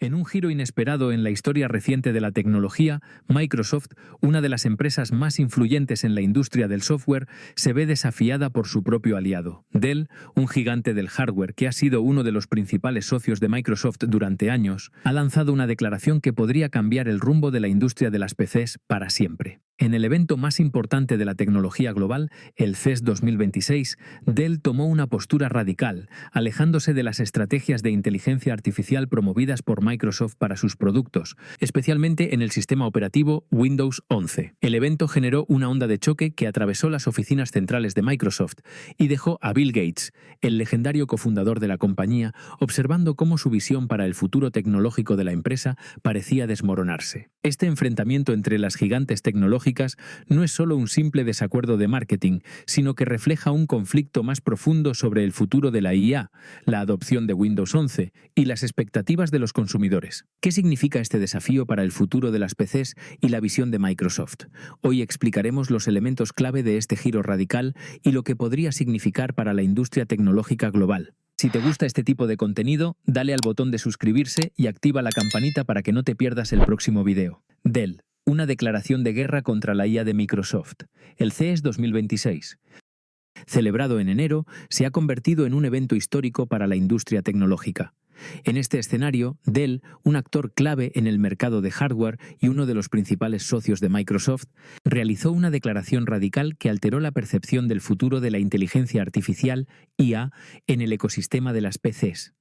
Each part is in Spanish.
En un giro inesperado en la historia reciente de la tecnología, Microsoft, una de las empresas más influyentes en la industria del software, se ve desafiada por su propio aliado. Dell, un gigante del hardware que ha sido uno de los principales socios de Microsoft durante años, ha lanzado una declaración que podría cambiar el rumbo de la industria de las PCs para siempre. En el evento más importante de la tecnología global, el CES 2026, Dell tomó una postura radical, alejándose de las estrategias de inteligencia artificial promovidas por Microsoft para sus productos, especialmente en el sistema operativo Windows 11. El evento generó una onda de choque que atravesó las oficinas centrales de Microsoft y dejó a Bill Gates, el legendario cofundador de la compañía, observando cómo su visión para el futuro tecnológico de la empresa parecía desmoronarse. Este enfrentamiento entre las gigantes tecnológicas no es solo un simple desacuerdo de marketing, sino que refleja un conflicto más profundo sobre el futuro de la IA, la adopción de Windows 11 y las expectativas de los consumidores. ¿Qué significa este desafío para el futuro de las PCs y la visión de Microsoft? Hoy explicaremos los elementos clave de este giro radical y lo que podría significar para la industria tecnológica global. Si te gusta este tipo de contenido, dale al botón de suscribirse y activa la campanita para que no te pierdas el próximo video. Dell. Una declaración de guerra contra la IA de Microsoft. El CES 2026. Celebrado en enero, se ha convertido en un evento histórico para la industria tecnológica. En este escenario, Dell, un actor clave en el mercado de hardware y uno de los principales socios de Microsoft, realizó una declaración radical que alteró la percepción del futuro de la inteligencia artificial, IA, en el ecosistema de las PCs.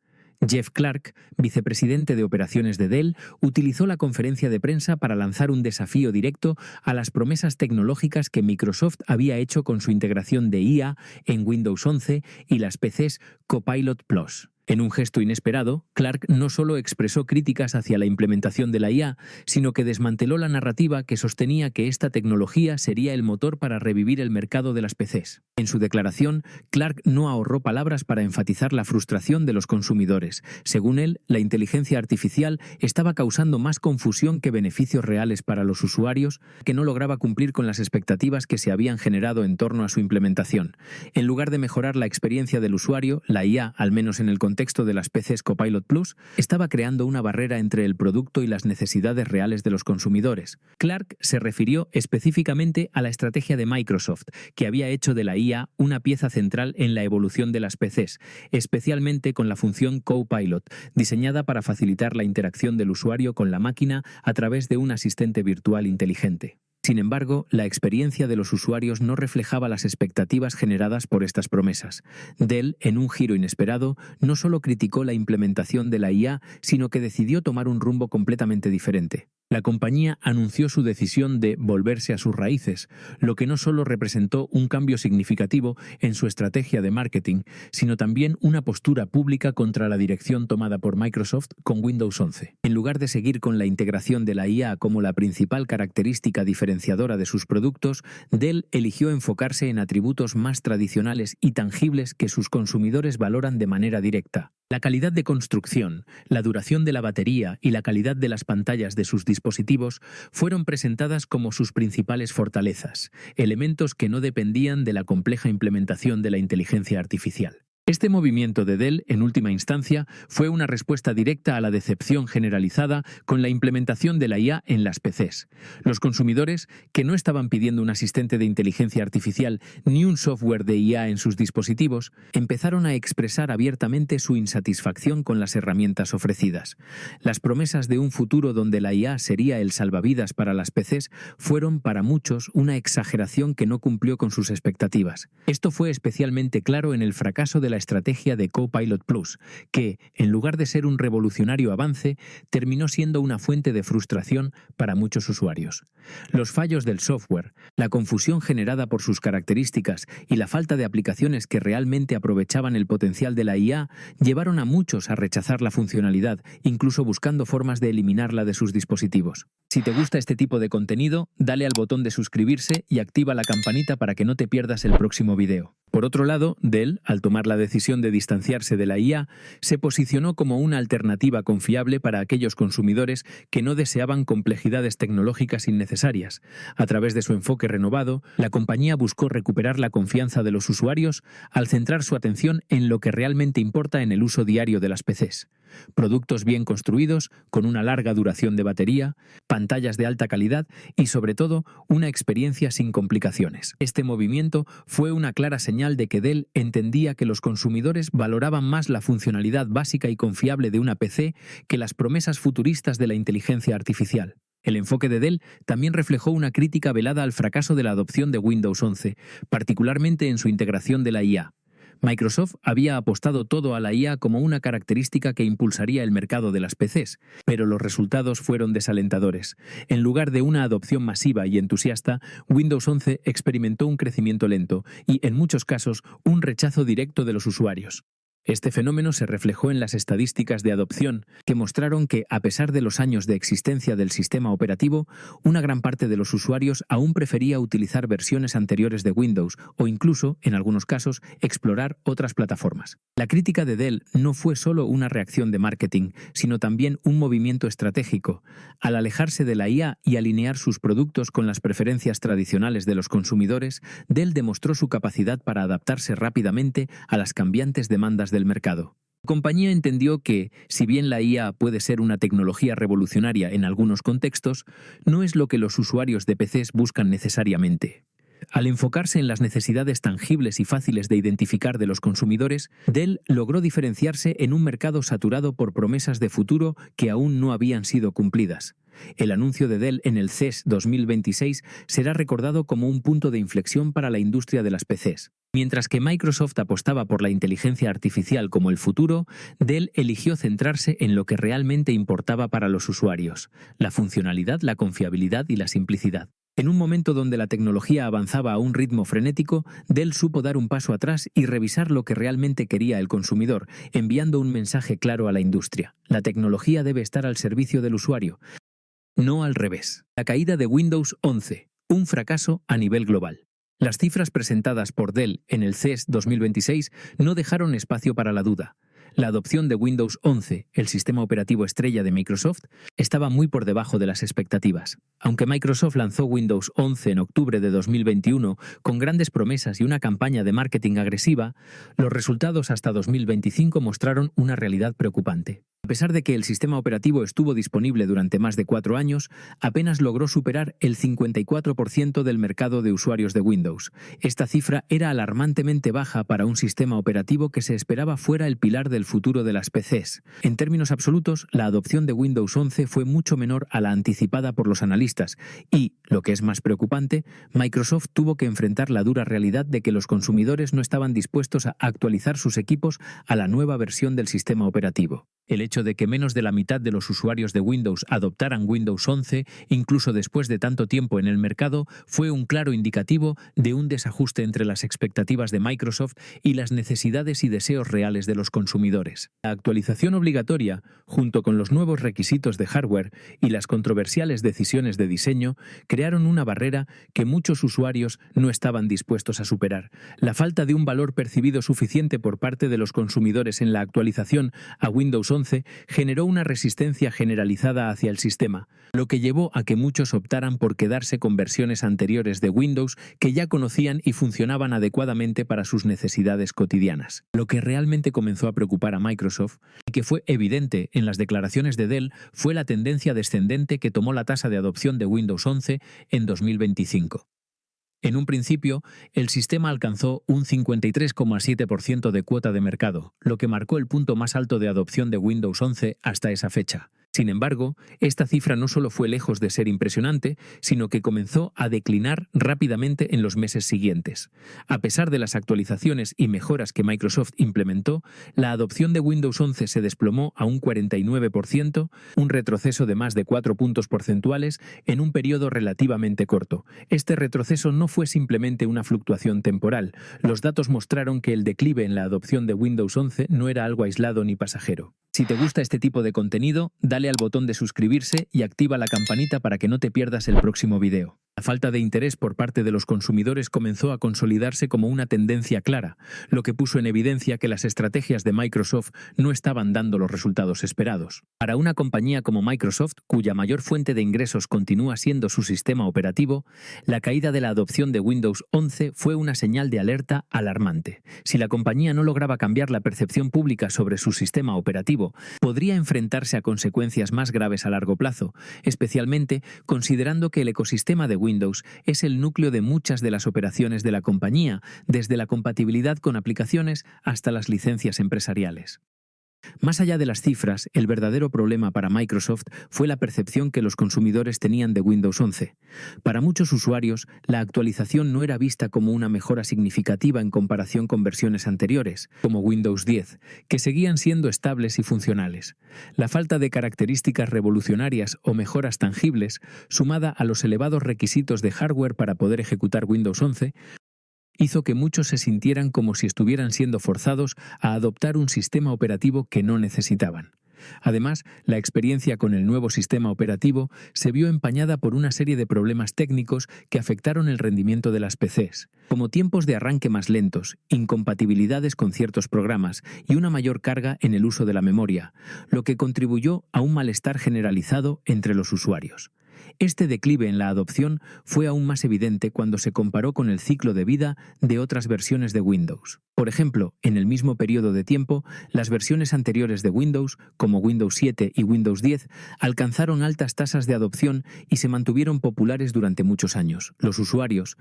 Jeff Clarke, vicepresidente de operaciones de Dell, utilizó la conferencia de prensa para lanzar un desafío directo a las promesas tecnológicas que Microsoft había hecho con su integración de IA en Windows 11 y las PCs Copilot Plus. En un gesto inesperado, Clarke no solo expresó críticas hacia la implementación de la IA, sino que desmanteló la narrativa que sostenía que esta tecnología sería el motor para revivir el mercado de las PCs. En su declaración, Clarke no ahorró palabras para enfatizar la frustración de los consumidores. Según él, la inteligencia artificial estaba causando más confusión que beneficios reales para los usuarios, que no lograba cumplir con las expectativas que se habían generado en torno a su implementación. En lugar de mejorar la experiencia del usuario, la IA, al menos en el contexto de las PCs Copilot Plus, estaba creando una barrera entre el producto y las necesidades reales de los consumidores. Clarke se refirió específicamente a la estrategia de Microsoft, que había hecho de la IA una pieza central en la evolución de las PCs, especialmente con la función Copilot, diseñada para facilitar la interacción del usuario con la máquina a través de un asistente virtual inteligente. Sin embargo, la experiencia de los usuarios no reflejaba las expectativas generadas por estas promesas. Dell, en un giro inesperado, no solo criticó la implementación de la IA, sino que decidió tomar un rumbo completamente diferente. La compañía anunció su decisión de volverse a sus raíces, lo que no solo representó un cambio significativo en su estrategia de marketing, sino también una postura pública contra la dirección tomada por Microsoft con Windows 11. En lugar de seguir con la integración de la IA como la principal característica diferenciadora de sus productos, Dell eligió enfocarse en atributos más tradicionales y tangibles que sus consumidores valoran de manera directa. La calidad de construcción, la duración de la batería y la calidad de las pantallas de sus dispositivos fueron presentadas como sus principales fortalezas, elementos que no dependían de la compleja implementación de la inteligencia artificial. Este movimiento de Dell, en última instancia, fue una respuesta directa a la decepción generalizada con la implementación de la IA en las PCs. Los consumidores, que no estaban pidiendo un asistente de inteligencia artificial ni un software de IA en sus dispositivos, empezaron a expresar abiertamente su insatisfacción con las herramientas ofrecidas. Las promesas de un futuro donde la IA sería el salvavidas para las PCs fueron para muchos una exageración que no cumplió con sus expectativas. Esto fue especialmente claro en el fracaso de la estrategia de Copilot Plus, que, en lugar de ser un revolucionario avance, terminó siendo una fuente de frustración para muchos usuarios. Los fallos del software, la confusión generada por sus características y la falta de aplicaciones que realmente aprovechaban el potencial de la IA llevaron a muchos a rechazar la funcionalidad, incluso buscando formas de eliminarla de sus dispositivos. Si te gusta este tipo de contenido, dale al botón de suscribirse y activa la campanita para que no te pierdas el próximo video. Por otro lado, Dell, al tomar la decisión de distanciarse de la IA, se posicionó como una alternativa confiable para aquellos consumidores que no deseaban complejidades tecnológicas innecesarias. A través de su enfoque renovado, la compañía buscó recuperar la confianza de los usuarios al centrar su atención en lo que realmente importa en el uso diario de las PCs. Productos bien construidos, con una larga duración de batería, pantallas de alta calidad y, sobre todo, una experiencia sin complicaciones. Este movimiento fue una clara señal de que Dell entendía que los consumidores valoraban más la funcionalidad básica y confiable de una PC que las promesas futuristas de la inteligencia artificial. El enfoque de Dell también reflejó una crítica velada al fracaso de la adopción de Windows 11, particularmente en su integración de la IA. Microsoft había apostado todo a la IA como una característica que impulsaría el mercado de las PCs, pero los resultados fueron desalentadores. En lugar de una adopción masiva y entusiasta, Windows 11 experimentó un crecimiento lento y, en muchos casos, un rechazo directo de los usuarios. Este fenómeno se reflejó en las estadísticas de adopción, que mostraron que, a pesar de los años de existencia del sistema operativo, una gran parte de los usuarios aún prefería utilizar versiones anteriores de Windows o incluso, en algunos casos, explorar otras plataformas. La crítica de Dell no fue solo una reacción de marketing, sino también un movimiento estratégico. Al alejarse de la IA y alinear sus productos con las preferencias tradicionales de los consumidores, Dell demostró su capacidad para adaptarse rápidamente a las cambiantes demandas del mercado. La compañía entendió que, si bien la IA puede ser una tecnología revolucionaria en algunos contextos, no es lo que los usuarios de PCs buscan necesariamente. Al enfocarse en las necesidades tangibles y fáciles de identificar de los consumidores, Dell logró diferenciarse en un mercado saturado por promesas de futuro que aún no habían sido cumplidas. El anuncio de Dell en el CES 2026 será recordado como un punto de inflexión para la industria de las PCs. Mientras que Microsoft apostaba por la inteligencia artificial como el futuro, Dell eligió centrarse en lo que realmente importaba para los usuarios: la funcionalidad, la confiabilidad y la simplicidad. En un momento donde la tecnología avanzaba a un ritmo frenético, Dell supo dar un paso atrás y revisar lo que realmente quería el consumidor, enviando un mensaje claro a la industria: la tecnología debe estar al servicio del usuario, no al revés. La caída de Windows 11, un fracaso a nivel global. Las cifras presentadas por Dell en el CES 2026 no dejaron espacio para la duda. La adopción de Windows 11, el sistema operativo estrella de Microsoft, estaba muy por debajo de las expectativas. Aunque Microsoft lanzó Windows 11 en octubre de 2021 con grandes promesas y una campaña de marketing agresiva, los resultados hasta 2025 mostraron una realidad preocupante. A pesar de que el sistema operativo estuvo disponible durante más de 4 años, apenas logró superar el 54% del mercado de usuarios de Windows. Esta cifra era alarmantemente baja para un sistema operativo que se esperaba fuera el pilar del futuro de las PCs. En términos absolutos, la adopción de Windows 11 fue mucho menor a la anticipada por los analistas y, lo que es más preocupante, Microsoft tuvo que enfrentar la dura realidad de que los consumidores no estaban dispuestos a actualizar sus equipos a la nueva versión del sistema operativo. El hecho de que menos de la mitad de los usuarios de Windows adoptaran Windows 11, incluso después de tanto tiempo en el mercado, fue un claro indicativo de un desajuste entre las expectativas de Microsoft y las necesidades y deseos reales de los consumidores. La actualización obligatoria, junto con los nuevos requisitos de hardware y las controversiales decisiones de diseño, crearon una barrera que muchos usuarios no estaban dispuestos a superar. La falta de un valor percibido suficiente por parte de los consumidores en la actualización a Windows 11 generó una resistencia generalizada hacia el sistema, lo que llevó a que muchos optaran por quedarse con versiones anteriores de Windows que ya conocían y funcionaban adecuadamente para sus necesidades cotidianas. Lo que realmente comenzó a preocupar a Microsoft, y que fue evidente en las declaraciones de Dell, fue la tendencia descendente que tomó la tasa de adopción de Windows 11 en 2025. En un principio, el sistema alcanzó un 53,7% de cuota de mercado, lo que marcó el punto más alto de adopción de Windows 11 hasta esa fecha. Sin embargo, esta cifra no solo fue lejos de ser impresionante, sino que comenzó a declinar rápidamente en los meses siguientes. A pesar de las actualizaciones y mejoras que Microsoft implementó, la adopción de Windows 11 se desplomó a un 49%, un retroceso de más de 4 puntos porcentuales en un periodo relativamente corto. Este retroceso no fue simplemente una fluctuación temporal. Los datos mostraron que el declive en la adopción de Windows 11 no era algo aislado ni pasajero. Si te gusta este tipo de contenido, dale al botón de suscribirse y activa la campanita para que no te pierdas el próximo video. La falta de interés por parte de los consumidores comenzó a consolidarse como una tendencia clara, lo que puso en evidencia que las estrategias de Microsoft no estaban dando los resultados esperados. Para una compañía como Microsoft, cuya mayor fuente de ingresos continúa siendo su sistema operativo, la caída de la adopción de Windows 11 fue una señal de alerta alarmante. Si la compañía no lograba cambiar la percepción pública sobre su sistema operativo, podría enfrentarse a consecuencias más graves a largo plazo, especialmente considerando que el ecosistema de Windows es el núcleo de muchas de las operaciones de la compañía, desde la compatibilidad con aplicaciones hasta las licencias empresariales. Más allá de las cifras, el verdadero problema para Microsoft fue la percepción que los consumidores tenían de Windows 11. Para muchos usuarios, la actualización no era vista como una mejora significativa en comparación con versiones anteriores, como Windows 10, que seguían siendo estables y funcionales. La falta de características revolucionarias o mejoras tangibles, sumada a los elevados requisitos de hardware para poder ejecutar Windows 11, hizo que muchos se sintieran como si estuvieran siendo forzados a adoptar un sistema operativo que no necesitaban. Además, la experiencia con el nuevo sistema operativo se vio empañada por una serie de problemas técnicos que afectaron el rendimiento de las PCs, como tiempos de arranque más lentos, incompatibilidades con ciertos programas y una mayor carga en el uso de la memoria, lo que contribuyó a un malestar generalizado entre los usuarios. Este declive en la adopción fue aún más evidente cuando se comparó con el ciclo de vida de otras versiones de Windows. Por ejemplo, en el mismo periodo de tiempo, las versiones anteriores de Windows, como Windows 7 y Windows 10, alcanzaron altas tasas de adopción y se mantuvieron populares durante muchos años. Los usuarios,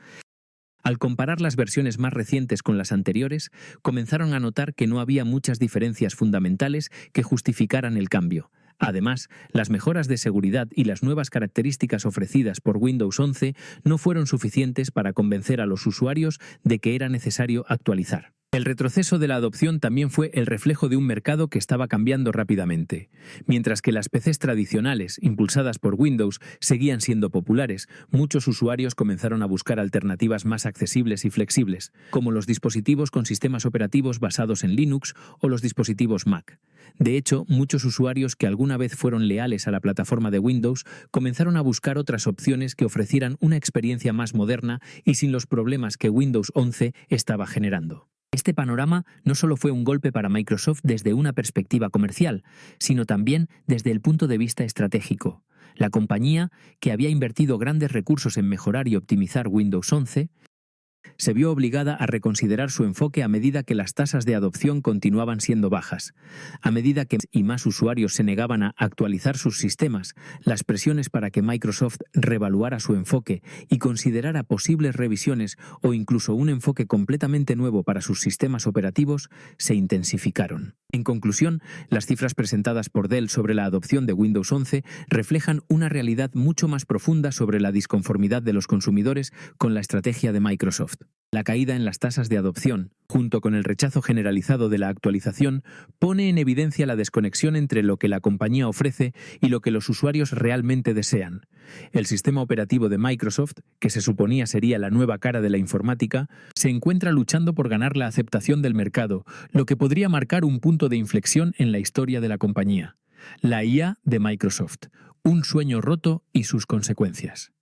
al comparar las versiones más recientes con las anteriores, comenzaron a notar que no había muchas diferencias fundamentales que justificaran el cambio. Además, las mejoras de seguridad y las nuevas características ofrecidas por Windows 11 no fueron suficientes para convencer a los usuarios de que era necesario actualizar. El retroceso de la adopción también fue el reflejo de un mercado que estaba cambiando rápidamente. Mientras que las PCs tradicionales, impulsadas por Windows, seguían siendo populares, muchos usuarios comenzaron a buscar alternativas más accesibles y flexibles, como los dispositivos con sistemas operativos basados en Linux o los dispositivos Mac. De hecho, muchos usuarios que alguna vez fueron leales a la plataforma de Windows comenzaron a buscar otras opciones que ofrecieran una experiencia más moderna y sin los problemas que Windows 11 estaba generando. Este panorama no solo fue un golpe para Microsoft desde una perspectiva comercial, sino también desde el punto de vista estratégico. La compañía, que había invertido grandes recursos en mejorar y optimizar Windows 11, se vio obligada a reconsiderar su enfoque a medida que las tasas de adopción continuaban siendo bajas. A medida que más usuarios se negaban a actualizar sus sistemas, las presiones para que Microsoft reevaluara su enfoque y considerara posibles revisiones o incluso un enfoque completamente nuevo para sus sistemas operativos se intensificaron. En conclusión, las cifras presentadas por Dell sobre la adopción de Windows 11 reflejan una realidad mucho más profunda sobre la disconformidad de los consumidores con la estrategia de Microsoft. La caída en las tasas de adopción, junto con el rechazo generalizado de la actualización, pone en evidencia la desconexión entre lo que la compañía ofrece y lo que los usuarios realmente desean. El sistema operativo de Microsoft, que se suponía sería la nueva cara de la informática, se encuentra luchando por ganar la aceptación del mercado, lo que podría marcar un punto de inflexión en la historia de la compañía. La IA de Microsoft, un sueño roto y sus consecuencias.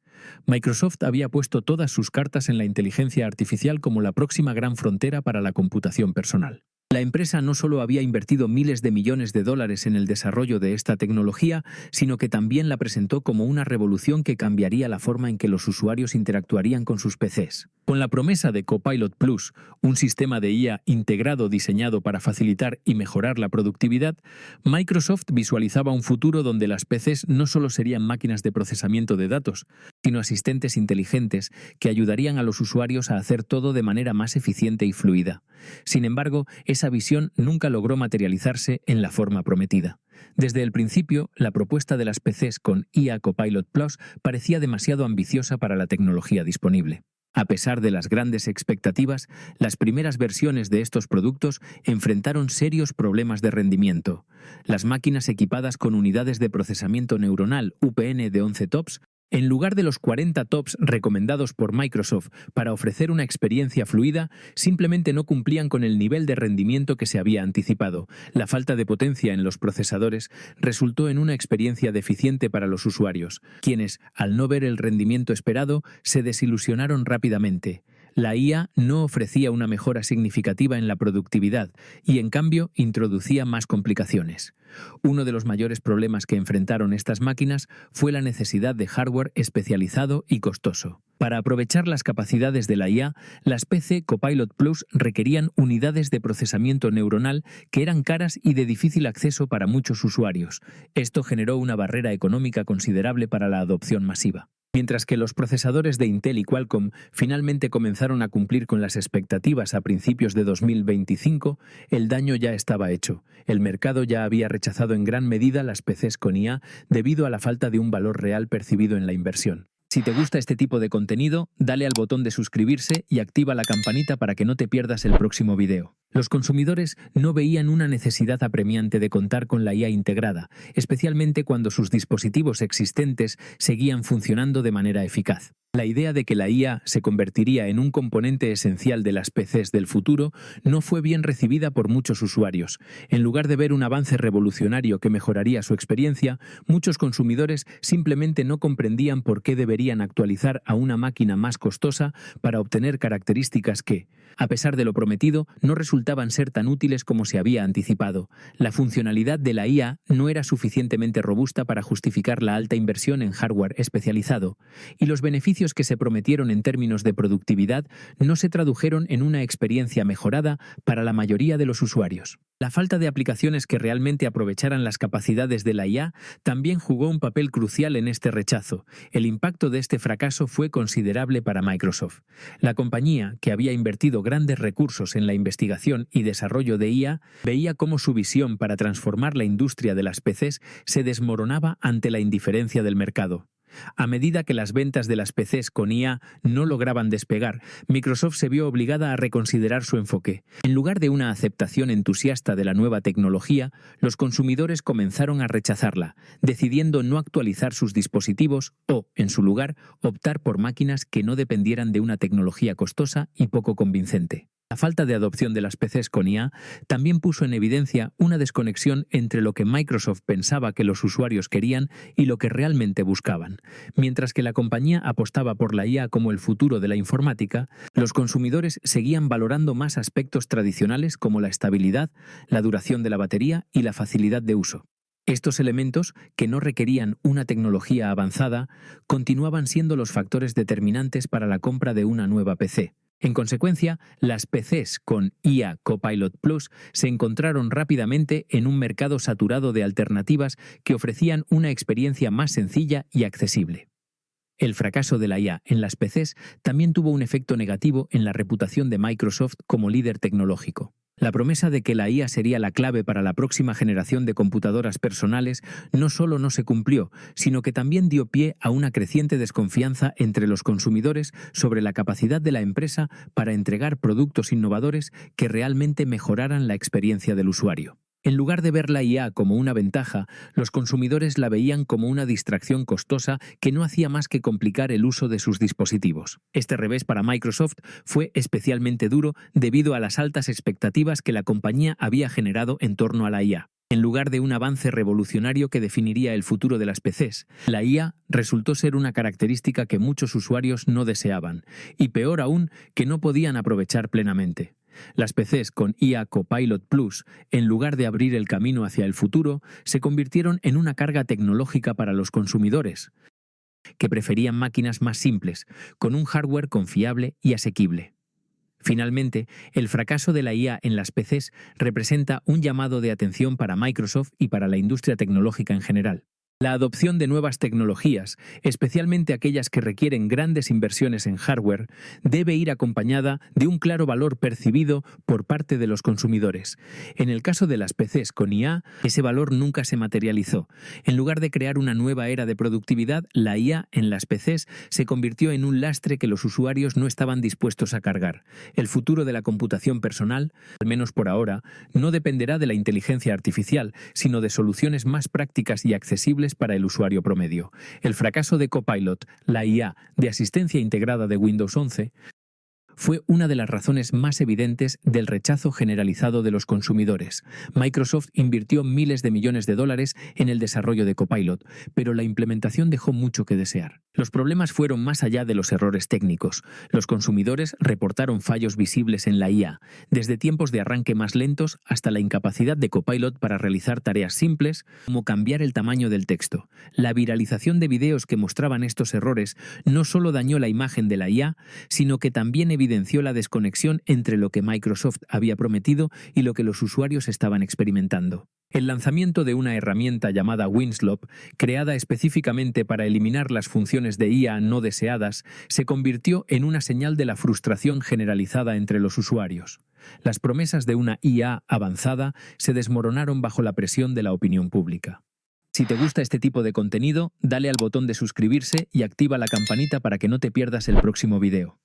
Microsoft había puesto todas sus cartas en la inteligencia artificial como la próxima gran frontera para la computación personal. La empresa no solo había invertido miles de millones de dólares en el desarrollo de esta tecnología, sino que también la presentó como una revolución que cambiaría la forma en que los usuarios interactuarían con sus PCs. Con la promesa de Copilot Plus, un sistema de IA integrado diseñado para facilitar y mejorar la productividad, Microsoft visualizaba un futuro donde las PCs no solo serían máquinas de procesamiento de datos, sino asistentes inteligentes que ayudarían a los usuarios a hacer todo de manera más eficiente y fluida. Sin embargo, esa visión nunca logró materializarse en la forma prometida. Desde el principio, la propuesta de las PCs con IA Copilot Plus parecía demasiado ambiciosa para la tecnología disponible. A pesar de las grandes expectativas, las primeras versiones de estos productos enfrentaron serios problemas de rendimiento. Las máquinas equipadas con unidades de procesamiento neuronal UPN de 11 TOPS En lugar de los 40 tops recomendados por Microsoft para ofrecer una experiencia fluida, simplemente no cumplían con el nivel de rendimiento que se había anticipado. La falta de potencia en los procesadores resultó en una experiencia deficiente para los usuarios, quienes, al no ver el rendimiento esperado, se desilusionaron rápidamente. La IA no ofrecía una mejora significativa en la productividad y, en cambio, introducía más complicaciones. Uno de los mayores problemas que enfrentaron estas máquinas fue la necesidad de hardware especializado y costoso. Para aprovechar las capacidades de la IA, las PC Copilot Plus requerían unidades de procesamiento neuronal que eran caras y de difícil acceso para muchos usuarios. Esto generó una barrera económica considerable para la adopción masiva. Mientras que los procesadores de Intel y Qualcomm finalmente comenzaron a cumplir con las expectativas a principios de 2025, el daño ya estaba hecho. El mercado ya había rechazado en gran medida las PCs con IA debido a la falta de un valor real percibido en la inversión. Si te gusta este tipo de contenido, dale al botón de suscribirse y activa la campanita para que no te pierdas el próximo video. Los consumidores no veían una necesidad apremiante de contar con la IA integrada, especialmente cuando sus dispositivos existentes seguían funcionando de manera eficaz. La idea de que la IA se convertiría en un componente esencial de las PCs del futuro no fue bien recibida por muchos usuarios. En lugar de ver un avance revolucionario que mejoraría su experiencia, muchos consumidores simplemente no comprendían por qué deberían actualizar a una máquina más costosa para obtener características que, a pesar de lo prometido, no resultaban ser tan útiles como se había anticipado. La funcionalidad de la IA no era suficientemente robusta para justificar la alta inversión en hardware especializado, y los beneficios que se prometieron en términos de productividad no se tradujeron en una experiencia mejorada para la mayoría de los usuarios. La falta de aplicaciones que realmente aprovecharan las capacidades de la IA también jugó un papel crucial en este rechazo. El impacto de este fracaso fue considerable para Microsoft. La compañía, que había invertido grandes recursos en la investigación y desarrollo de IA, veía cómo su visión para transformar la industria de las PCs se desmoronaba ante la indiferencia del mercado. A medida que las ventas de las PCs con IA no lograban despegar, Microsoft se vio obligada a reconsiderar su enfoque. En lugar de una aceptación entusiasta de la nueva tecnología, los consumidores comenzaron a rechazarla, decidiendo no actualizar sus dispositivos o, en su lugar, optar por máquinas que no dependieran de una tecnología costosa y poco convincente. La falta de adopción de las PCs con IA también puso en evidencia una desconexión entre lo que Microsoft pensaba que los usuarios querían y lo que realmente buscaban. Mientras que la compañía apostaba por la IA como el futuro de la informática, los consumidores seguían valorando más aspectos tradicionales como la estabilidad, la duración de la batería y la facilidad de uso. Estos elementos, que no requerían una tecnología avanzada, continuaban siendo los factores determinantes para la compra de una nueva PC. En consecuencia, las PCs con IA Copilot Plus se encontraron rápidamente en un mercado saturado de alternativas que ofrecían una experiencia más sencilla y accesible. El fracaso de la IA en las PCs también tuvo un efecto negativo en la reputación de Microsoft como líder tecnológico. La promesa de que la IA sería la clave para la próxima generación de computadoras personales no solo no se cumplió, sino que también dio pie a una creciente desconfianza entre los consumidores sobre la capacidad de la empresa para entregar productos innovadores que realmente mejoraran la experiencia del usuario. En lugar de ver la IA como una ventaja, los consumidores la veían como una distracción costosa que no hacía más que complicar el uso de sus dispositivos. Este revés para Microsoft fue especialmente duro debido a las altas expectativas que la compañía había generado en torno a la IA. En lugar de un avance revolucionario que definiría el futuro de las PCs, la IA resultó ser una característica que muchos usuarios no deseaban, y peor aún, que no podían aprovechar plenamente. Las PCs con IA Copilot Plus, en lugar de abrir el camino hacia el futuro, se convirtieron en una carga tecnológica para los consumidores, que preferían máquinas más simples, con un hardware confiable y asequible. Finalmente, el fracaso de la IA en las PCs representa un llamado de atención para Microsoft y para la industria tecnológica en general. La adopción de nuevas tecnologías, especialmente aquellas que requieren grandes inversiones en hardware, debe ir acompañada de un claro valor percibido por parte de los consumidores. En el caso de las PCs con IA, ese valor nunca se materializó. En lugar de crear una nueva era de productividad, la IA en las PCs se convirtió en un lastre que los usuarios no estaban dispuestos a cargar. El futuro de la computación personal, al menos por ahora, no dependerá de la inteligencia artificial, sino de soluciones más prácticas y accesibles accesibles para el usuario promedio. El fracaso de Copilot, la IA de asistencia integrada de Windows 11, fue una de las razones más evidentes del rechazo generalizado de los consumidores. Microsoft invirtió miles de millones de dólares en el desarrollo de Copilot, pero la implementación dejó mucho que desear. Los problemas fueron más allá de los errores técnicos. Los consumidores reportaron fallos visibles en la IA, desde tiempos de arranque más lentos hasta la incapacidad de Copilot para realizar tareas simples, como cambiar el tamaño del texto. La viralización de videos que mostraban estos errores no solo dañó la imagen de la IA, sino que también evidenció la desconexión entre lo que Microsoft había prometido y lo que los usuarios estaban experimentando. El lanzamiento de una herramienta llamada Winslop, creada específicamente para eliminar las funciones de IA no deseadas, se convirtió en una señal de la frustración generalizada entre los usuarios. Las promesas de una IA avanzada se desmoronaron bajo la presión de la opinión pública. Si te gusta este tipo de contenido, dale al botón de suscribirse y activa la campanita para que no te pierdas el próximo video.